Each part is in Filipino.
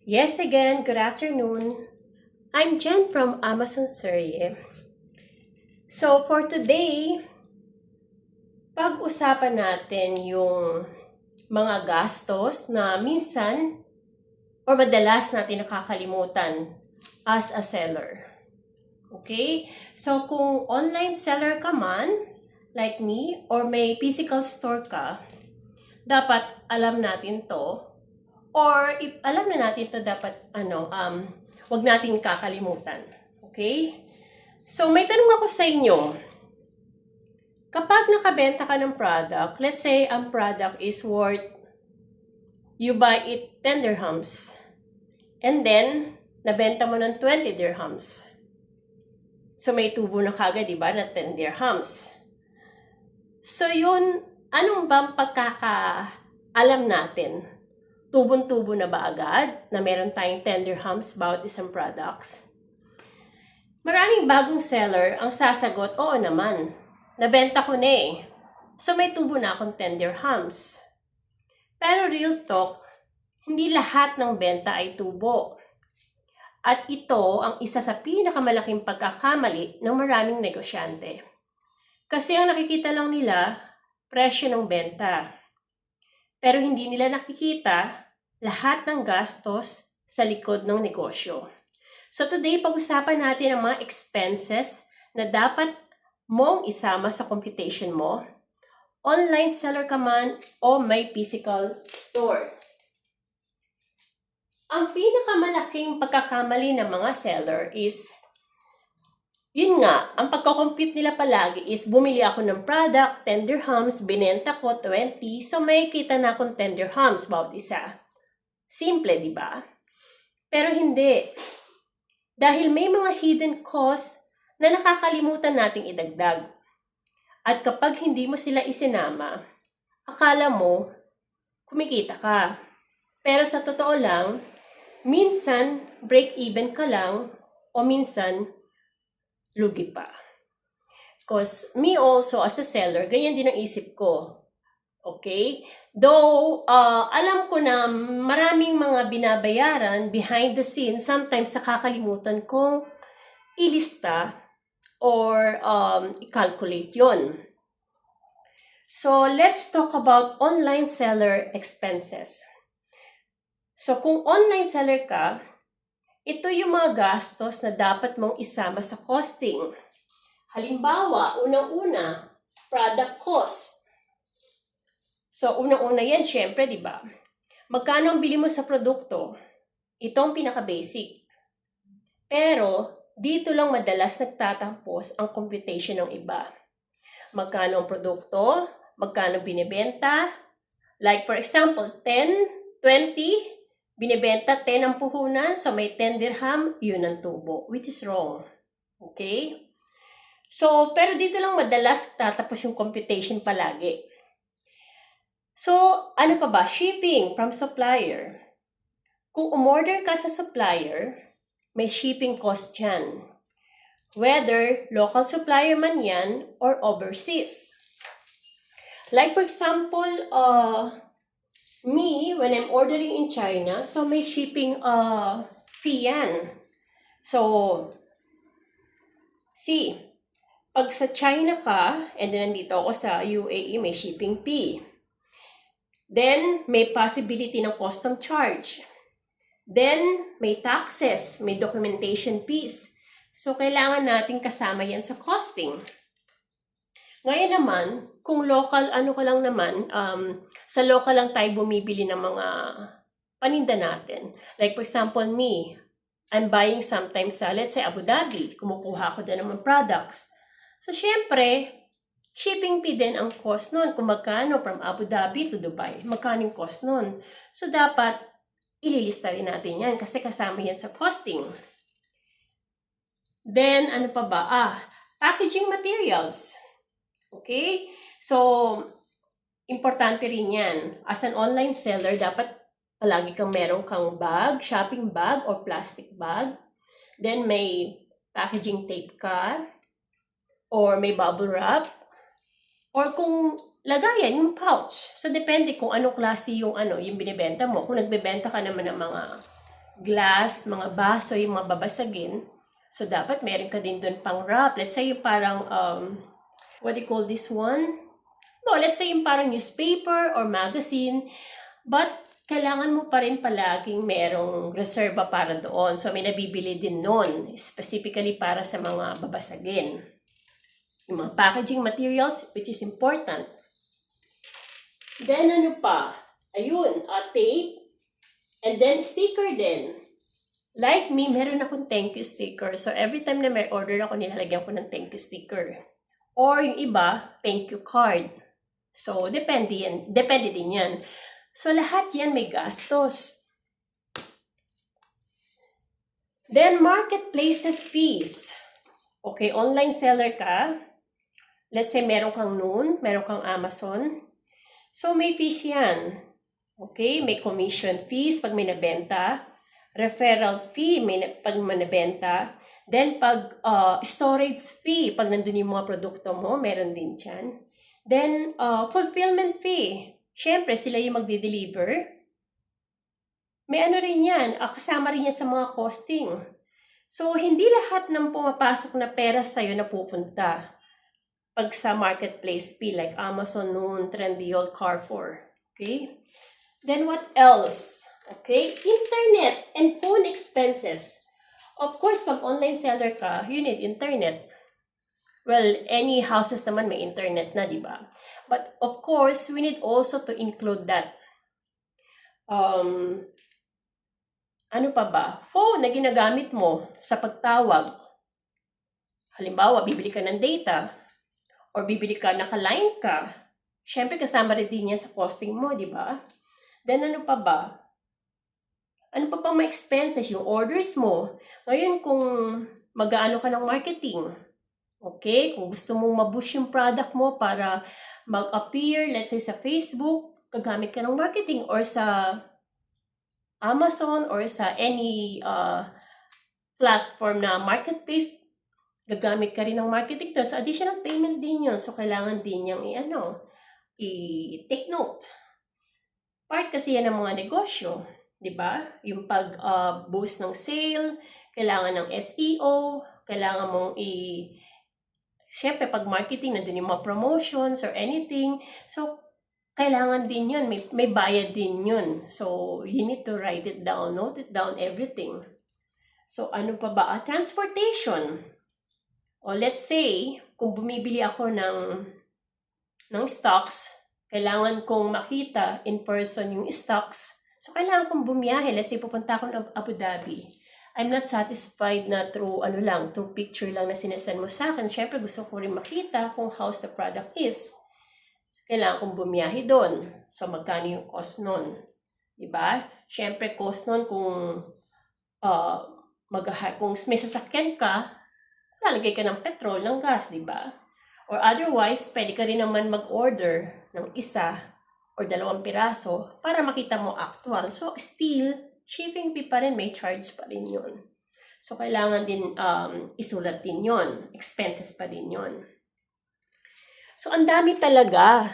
Yes, again, good afternoon. I'm Jen from Amazon Serie. So, for today, pag-usapan natin yung mga gastos na minsan or madalas natin nakakalimutan as a seller. Okay? So, kung online seller ka man, like me, or may physical store ka, dapat alam natin to. Or if alam na natin to, dapat wag natin kakalimutan. Okay? So, may tanong ako sa inyo. Kapag nakabenta ka ng product, let's say ang product is worth, you buy it 10 dirhams. And then, nabenta mo ng 20 dirhams. So, may tubo na kagad, di ba, na 10 dirhams. So, yun, anong bang pagkakaalam natin? Tubon-tubo na ba agad na meron tayong 10 dirhams bawat isang products? Maraming bagong seller ang sasagot, oo naman. Nabenta ko na eh. So may tubo na akong 10 dirhams. Pero real talk, hindi lahat ng benta ay tubo. At ito ang isa sa pinakamalaking pagkakamali ng maraming negosyante. Kasi ang nakikita lang nila, presyo ng benta. Pero hindi nila nakikita lahat ng gastos sa likod ng negosyo. So today, pag-usapan natin ang mga expenses na dapat mong isama sa computation mo, online seller ka man o may physical store. Ang pinakamalaking pagkakamali ng mga seller is, yun nga, ang pagkakompute nila palagi is bumili ako ng product, 10 dirhams, binenta ko 20, so may kita na akong 10 dirhams bawat isa. Simple, di ba? Pero hindi. Dahil may mga hidden costs na nakakalimutan nating idagdag. At kapag hindi mo sila isinama, akala mo kumikita ka. Pero sa totoo lang, minsan break even ka lang o minsan lugi pa. Because me also as a seller, ganyan din ang isip ko. Okay? Though, alam ko na maraming mga binabayaran behind the scenes, sometimes nakakalimutan kong ilista or i-calculate yon. So, let's talk about online seller expenses. So, kung online seller ka, ito yung mga gastos na dapat mong isama sa costing. Halimbawa, unang-una, product cost. So, unang-una yan, syempre, di ba? Magkano ang bili mo sa produkto? Ito ang pinaka-basic. Pero, dito lang madalas nagtatampos ang computation ng iba. Magkano ang produkto? Magkano binibenta? Like, for example, 10, 20, binibenta 10 ang puhunan, so may 10 dirham, yun ang tubo, which is wrong. Okay? So, pero dito lang madalas tatapos yung computation palagi. So, ano pa ba? Shipping from supplier. Kung umorder ka sa supplier, may shipping cost yan. Whether local supplier man yan or overseas. Like for example, me, when I'm ordering in China, so may shipping fee yan. So, see, pag sa China ka, and then nandito ako sa UAE, may shipping fee. Then, may possibility ng custom charge. Then, may taxes, may documentation fees. So, kailangan natin kasama yan sa costing. Ngayon naman, kung local, ka lang naman, sa local lang tayo bumibili ng mga paninda natin. Like for example, me, I'm buying sometimes sa, let's say, Abu Dhabi. Kumukuha ko din ng mga products. So, syempre, shipping fee din ang cost nun. Kung magkano from Abu Dhabi to Dubai, magkano yung cost nun. So, dapat ililista rin natin yan kasi kasama yan sa costing. Then, ano pa ba? Packaging materials. Okay? So, importante rin yan. As an online seller, dapat palagi kang meron kang bag, shopping bag or plastic bag. Then, may packaging tape ka or may bubble wrap. Or kung lagayan, yung pouch. So, depende kung anong klase yung binibenta mo. Kung nagbebenta ka naman ng mga glass, mga baso, yung mga babasagin. So, dapat meron ka din doon pang wrap. Let's say yung parang, what do you call this one? No, let's say yung parang newspaper or magazine. But, kailangan mo pa rin palaging merong reserva para doon. So, may nabibili din noon, specifically para sa mga babasagin. Yung mga packaging materials, which is important. Then, ano pa? Ayun, tape. And then, sticker din. Like me, meron akong thank you sticker. So, every time na may order ako, nilalagyan ko ng thank you sticker. Or yung iba, thank you card. So, depende din yan. So, lahat yan may gastos. Then, marketplaces fees. Okay, online seller ka. Let's say, meron kang Noon, meron kang Amazon. So, may fees yan. Okay, may commission fees pag may nabenta. Referral fee pag manibenta. Then, pag storage fee, pag nandun yung mga produkto mo, meron din dyan. Then, fulfillment fee. Siyempre, sila yung magdi-deliver. May ano rin yan, kasama rin yan sa mga costing. So, hindi lahat ng pumapasok na pera sa'yo na pupunta pag sa marketplace fee, like Amazon, Noon, Trendyol, Carrefour. Okay? Then, what else? Okay, internet and phone expenses. Of course, pag online seller ka, you need internet. Well, any houses naman may internet na, di ba? But of course, we need also to include that. Ano pa ba? Phone na ginagamit mo sa pagtawag. Halimbawa, bibili ka ng data or bibili ka, naka-line ka. Siyempre, kasama rin din yan sa costing mo, di ba? Then, ano pa ba? Ano pa pang may expenses? Yung orders mo. Ngayon, kung mag-aano ka ng marketing, okay? Kung gusto mong ma-boost yung product mo para mag-appear, let's say sa Facebook, gagamit ka ng marketing or sa Amazon or sa any platform na marketplace, gagamit ka rin ng marketing doon. So, additional payment din yun. So, kailangan din yung i-take note. Part kasi yan ng mga negosyo. Diba? Yung pag-boost ng sale, kailangan ng SEO, kailangan mong siyempre, pag marketing, nandun yung mga promotions or anything. So, kailangan din yun. May bayad din yun. So, you need to write it down, note it down, everything. So, ano pa ba? Transportation. O, let's say, kung bumibili ako ng stocks, kailangan kong makita in person yung stocks. So, kailangan kong bumiyahe. Let's say, pupunta ako ng Abu Dhabi. I'm not satisfied na through picture lang na sinasend mo sa akin. Siyempre, gusto ko rin makita kung how's the product is. So, kailangan kong bumiyahe doon. So, magkano yung cost nun? Diba? Siyempre, cost nun kung may sasakyan ka, lalagay ka ng petrol, ng gas, diba? Or otherwise, pwede ka rin naman mag-order ng isa or 2 piraso para makita mo actual. So, still, shipping fee pa rin, may charge pa rin yun. So, kailangan din isulat din yun. Expenses pa din yun. So, ang dami talaga.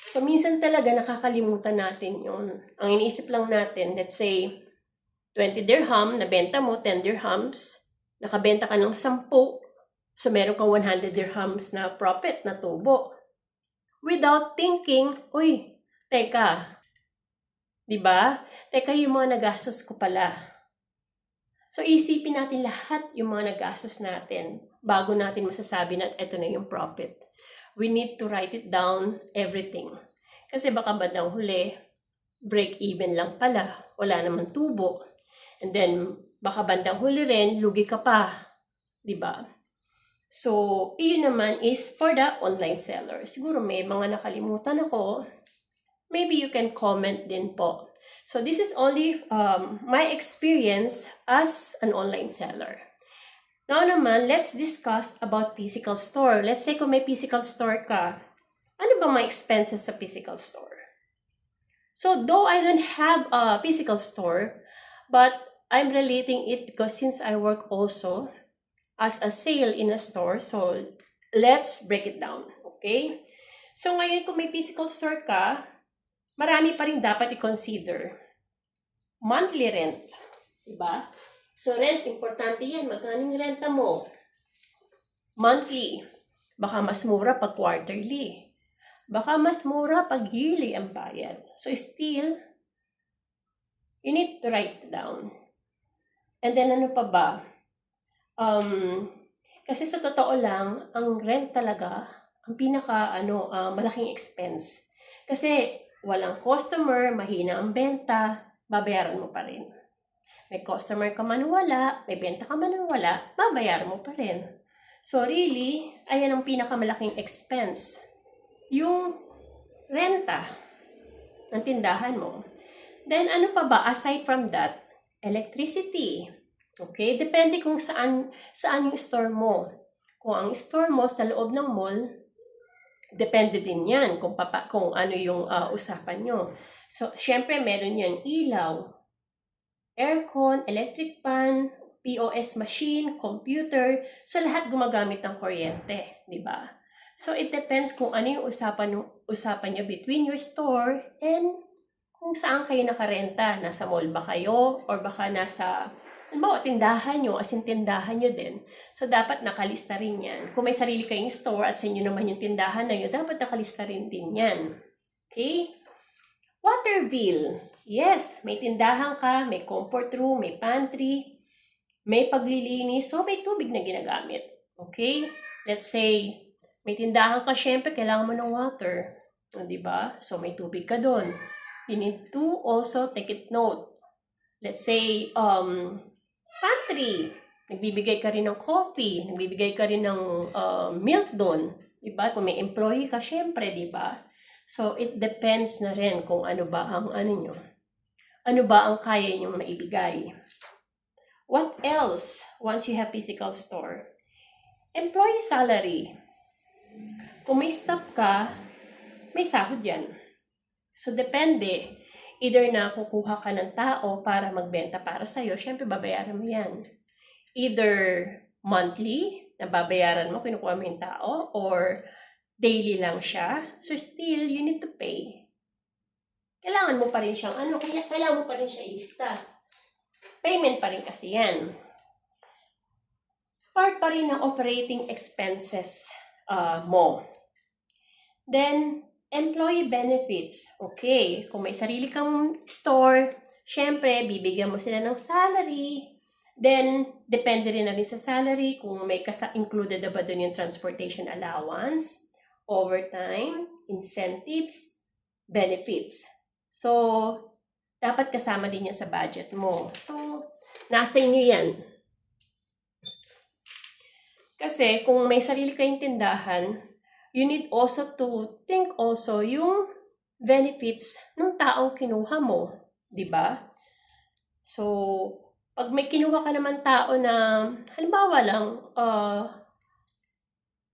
So, minsan talaga nakakalimutan natin yun. Ang iniisip lang natin, let's say, 20 dirham, nabenta mo, 10 dirhams, nakabenta ka ng 10, so meron kang 100 dirhams na profit, na tubo. Without thinking, uy, teka, diba? Teka, yung mga nagastos ko pala. So, isipin natin lahat yung mga nagastos natin bago natin masasabi na ito na yung profit. We need to write it down, everything. Kasi baka bandang huli, break even lang pala, wala naman tubo. And then, baka bandang huli rin, lugi ka pa. Diba? So, iyon naman is for the online seller. Siguro may mga nakalimutan ako. Maybe you can comment din po. So, this is only my experience as an online seller. Now naman, let's discuss about physical store. Let's say kung may physical store ka, ano ba mga expenses sa physical store? So, though I don't have a physical store, but I'm relating it because since I work also as a sale in a store, so let's break it down, okay? So ngayon kung may physical store ka, marami pa rin dapat i-consider. monthly rent. Diba? So, rent, importante yan. Magkano yung renta mo? Monthly. Baka mas mura pag quarterly. Baka mas mura pag yearly ang bayad. So, still, you need to write it down. And then, ano pa ba? Kasi sa totoo lang, ang rent talaga, ang malaking expense. Kasi, walang customer, mahina ang benta, babayaran mo pa rin. May customer ka man wala, may benta ka man wala, babayaran mo pa rin. So really, ayan ang pinakamalaking expense. Yung renta ng tindahan mo. Then ano pa ba? Aside from that, electricity. Okay? Depende kung saan yung store mo. Kung ang store mo sa loob ng mall, depende din yan kung ano yung usapan nyo. So, syempre meron yan ilaw, aircon, electric fan, POS machine, computer. So, lahat gumagamit ng kuryente, di ba? So, it depends kung ano yung usapan nyo between your store and kung saan kayo nakarenta. Nasa mall ba kayo? Or baka nasa, tindahan nyo, as in tindahan nyo din. So, dapat nakalista rin yan. Kung may sarili kayong store at sa inyo naman yung tindahan na yun, dapat nakalista rin din yan. Okay? Water bill. Yes, may tindahan ka, may comfort room, may pantry, may paglilinis, so may tubig na ginagamit. Okay? Let's say, may tindahan ka, syempre, kailangan mo ng water. Diba? So, may tubig ka doon. You need to also take it note. Let's say, pantry. Nagbibigay ka rin ng coffee, nagbibigay ka rin ng milk doon. Diba? Kung may employee ka, syempre, diba? So, it depends na rin kung ano ba ang nyo. Ano ba ang kaya nyong maibigay? What else once you have physical store? Employee salary. Kung may staff ka, may sahod yan. So, depende. Either na kukuha ka ng tao para magbenta para sa'yo, syempre babayaran mo yan. Either monthly, na babayaran mo, kinukuha mo yung tao, or daily lang siya. So, still, you need to pay. Kailangan mo pa rin siyang kailangan mo pa rin siya ilista. Payment pa rin kasi yan. Part pa rin ng operating expenses mo. Then, employee benefits. Okay, kung may sarili kang store, syempre, bibigyan mo sila ng salary. Then, depende rin na rin sa salary kung may included na ba doon yung transportation allowance, overtime, incentives, benefits. So, dapat kasama din yan sa budget mo. So, nasa inyo yan. Kasi, kung may sarili kayong tindahan, you need also to think also yung benefits ng taong kinuha mo. Diba? So, pag may kinuha ka naman tao na, halimbawa lang,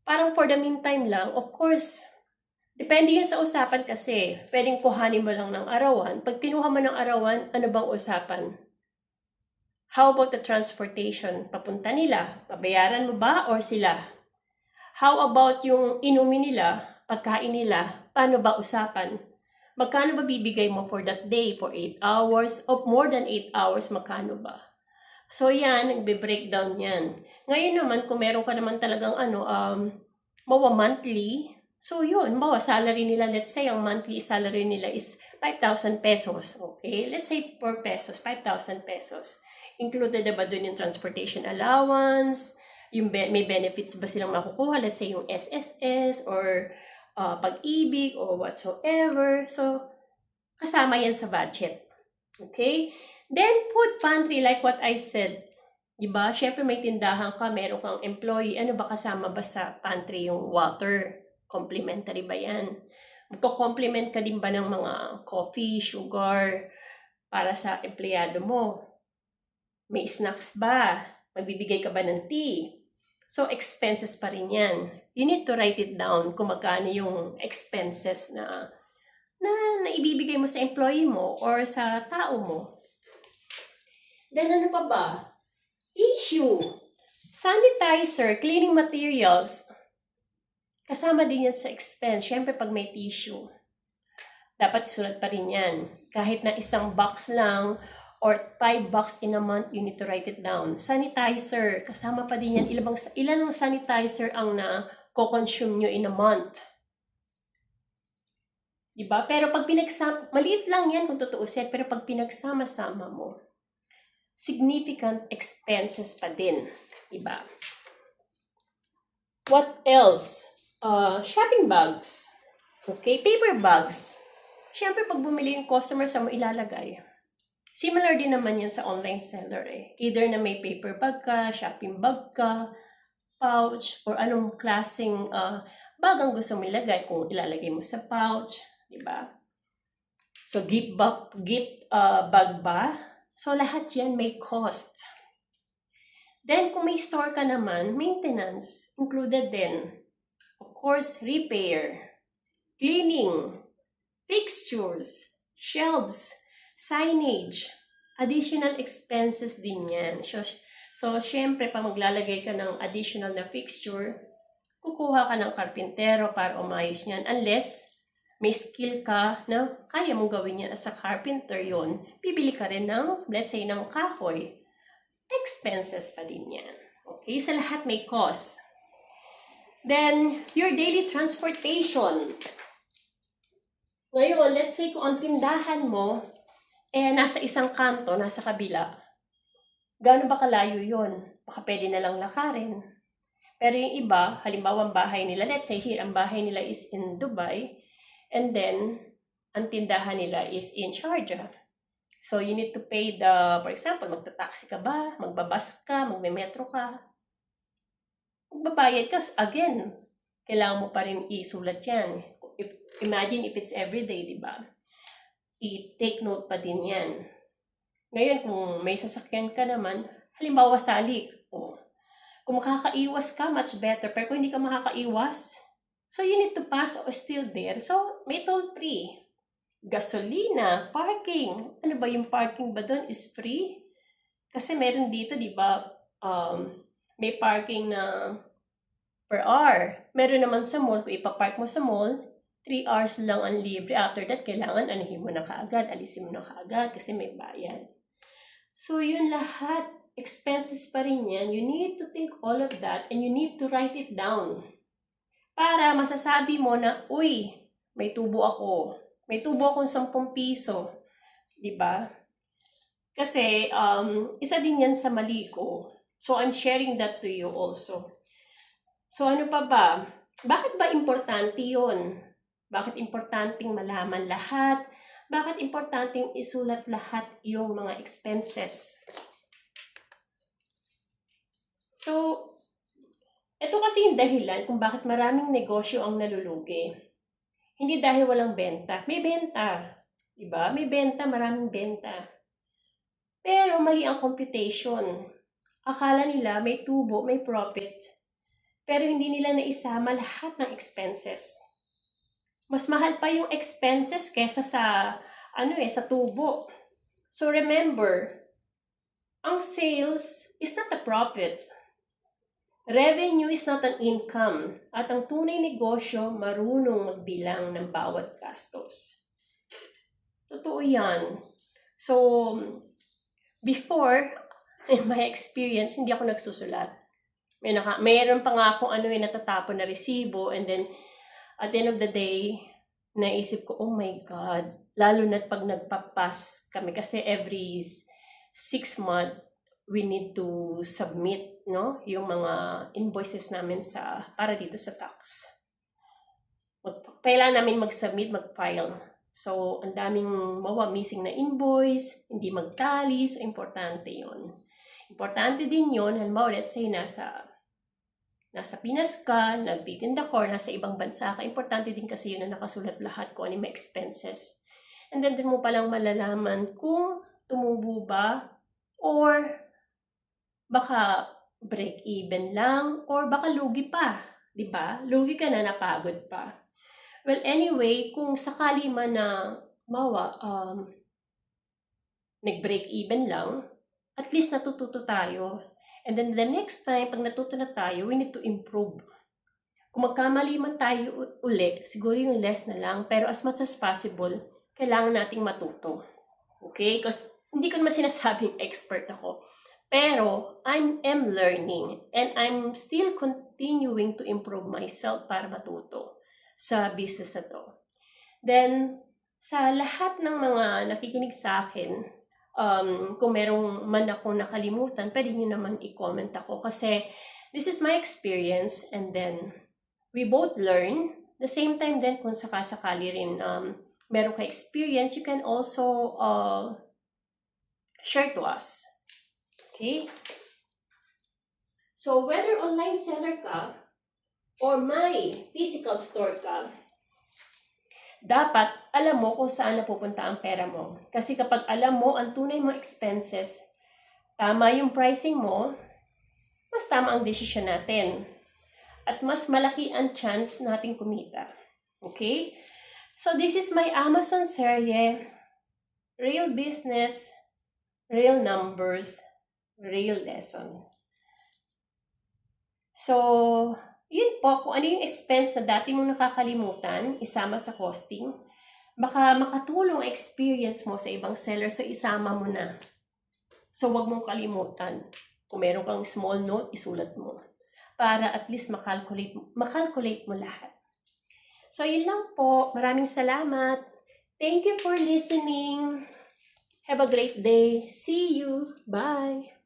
parang for the meantime lang, of course, depende yun sa usapan kasi. Pwedeng kuhanin mo lang ng arawan. Pag kinuha mo ng arawan, ano bang usapan? How about the transportation? Papunta nila? Babayaran mo ba or sila? How about yung inumin nila, pagkain nila? Paano ba usapan? Magkano ba bibigay mo for that day? For 8 hours? Of more than 8 hours, magkano ba? So yan, nagbe-breakdown yan. Ngayon naman, kung meron ka naman talagang monthly, so yun, salary nila, let's say, ang monthly salary nila is 5,000 pesos. Okay? Let's say 4 pesos, 5,000 pesos. Included na ba dun yung transportation allowance? May benefits ba silang makukuha? Let's say yung SSS or Pag-ibig or whatsoever. So, kasama yan sa budget. Okay? Then, food pantry, like what I said. Diba? Siyempre may tindahan ka, meron kang employee. Ano ba kasama ba sa pantry? Yung water? Complimentary ba yan? Magko-complement ka din ba ng mga coffee, sugar para sa empleyado mo? May snacks ba? Magbibigay ka ba ng tea? So, expenses pa rin yan. You need to write it down kung magkano yung expenses na ibibigay mo sa employee mo or sa tao mo. Then, ano pa ba? Tissue, sanitizer, cleaning materials. Kasama din yan sa expense. Siyempre, pag may tissue, dapat sulat pa rin yan. Kahit na isang box lang or $5 in a month, you need to write it down. Sanitizer, kasama pa din yan. Ilan ang sanitizer ang na-consume nyo in a month? Diba? Pero pag maliit lang yan kung tutuusin, pero pag pinagsama-sama mo, significant expenses pa din. Diba? What else? Shopping bags. Okay, paper bags. Siyempre, pag bumili yung customer, sa mo ilalagay. Similar din naman yan sa online seller eh. Either na may paper bag ka, shopping bag ka, pouch, or anong klaseng bag ang gusto mo ilagay. Kung ilalagay mo sa pouch, diba? So, gift bag ba? So, lahat yan may cost. Then, kung may store ka naman, maintenance included din. Of course, repair, cleaning, fixtures, shelves, signage, additional expenses din yan. So syempre, pag maglalagay ka ng additional na fixture, kukuha ka ng karpintero para umayos niyan. Unless may skill ka na kaya mong gawin yan as a carpenter yon, bibili ka rin ng, let's say, ng kahoy. Expenses pa din yan. Okay? Sa lahat may cost. Then, your daily transportation. Ngayon, let's say kung ang tindahan mo, nasa isang kanto, nasa kabila. Gaano ba kalayo yun? Baka pwede na lang lakarin. Pero yung iba, halimbawa ang bahay nila, let's say here, ang bahay nila is in Dubai, and then, ang tindahan nila is in Sharjah. So, you need to pay for example, magta-taxi ka ba? Magbabas ka? Magme-metro ka? Magbabayad ka. Again, kailangan mo pa rin isulat yan. Imagine if it's everyday, di ba? I-take note pa din yan. Ngayon, kung may sasakyan ka naman, halimbawa salik. Kung makakaiwas ka, much better. Pero kung hindi ka makakaiwas, so you need to pass or still there. So, may toll free. Gasolina, parking. Ano ba yung parking ba doon is free? Kasi meron dito, di ba, may parking na per hour. Meron naman sa mall, kung ipapark mo sa mall, 3 hours lang ang libre. After that, kailangan anahin mo na kaagad, alisin mo na kaagad kasi may bayad. So, yun lahat, expenses pa rin yan. You need to think all of that and you need to write it down. Para masasabi mo na, uy, may tubo ako. May tubo akong 10 piso. Diba? Kasi, isa din yan sa mali ko. So, I'm sharing that to you also. So, ano pa ba? Bakit ba importante yun? Bakit importanteng malaman lahat? Bakit importanteng isulat lahat yung mga expenses? So, ito kasi yung dahilan kung bakit maraming negosyo ang nalulugi. Hindi dahil walang benta. May benta. Diba? May benta, maraming benta. Pero mali ang computation. Akala nila may tubo, may profit. Pero hindi nila naisama lahat ng expenses. Mas mahal pa yung expenses kesa sa tubo. So remember, ang sales is not a profit. Revenue is not an income. At ang tunay negosyo, marunong magbilang ng bawat gastos. Totoo yan. So, before, in my experience, hindi ako nagsusulat. Mayroon pa nga akong natatapon na resibo, and then, at the end of the day, naisip ko, oh my God, lalo na pag nagpapas kami, kasi every 6 months, we need to submit, no, yung mga invoices namin para dito sa tax. Kailangan namin mag-submit, mag-file. So, ang daming missing na invoice, hindi magtali, so importante yon. Importante din yon, halimbawa, let's say, nasa Pinas ka, nagtitinda ka, or nasa ibang bansa ka, importante din kasi yun na nakasulat lahat kung ano yung expenses. And then, dun mo palang malalaman kung tumubo ba, or baka break-even lang, or baka lugi pa. Diba? Lugi ka na, napagod pa. Well, anyway, kung sakali man na nag-break-even lang, at least natututo tayo. And then the next time, pag natuto na tayo, we need to improve. Kung magkamali man tayo uli, siguro yung less na lang. Pero as much as possible, kailangan nating matuto. Okay? Because hindi ko naman sinasabing expert ako. Pero, I'm learning and I'm still continuing to improve myself para matuto sa business na to. Then, sa lahat ng mga nakikinig sa akin, kung merong man akong nakalimutan, pwede nyo naman i-comment ako kasi this is my experience and then we both learn. The same time then, kung sakasakali rin meron ka experience, you can also share to us. Okay? So, whether online seller ka or may physical store ka, dapat alam mo kung saan napupunta ang pera mo. Kasi kapag alam mo ang tunay mong expenses, tama yung pricing mo, mas tama ang desisyon natin. At mas malaki ang chance nating kumita. Okay? So, this is my Amazon serye. Real business, real numbers, real lesson. So, yun po, kung ano yung expense na dati mong nakakalimutan, isama sa costing, baka makatulong experience mo sa ibang seller, so isama mo na. So, wag mong kalimutan. Kung meron kang small note, isulat mo. Para at least makalculate mo lahat. So, yun lang po. Maraming salamat. Thank you for listening. Have a great day. See you. Bye.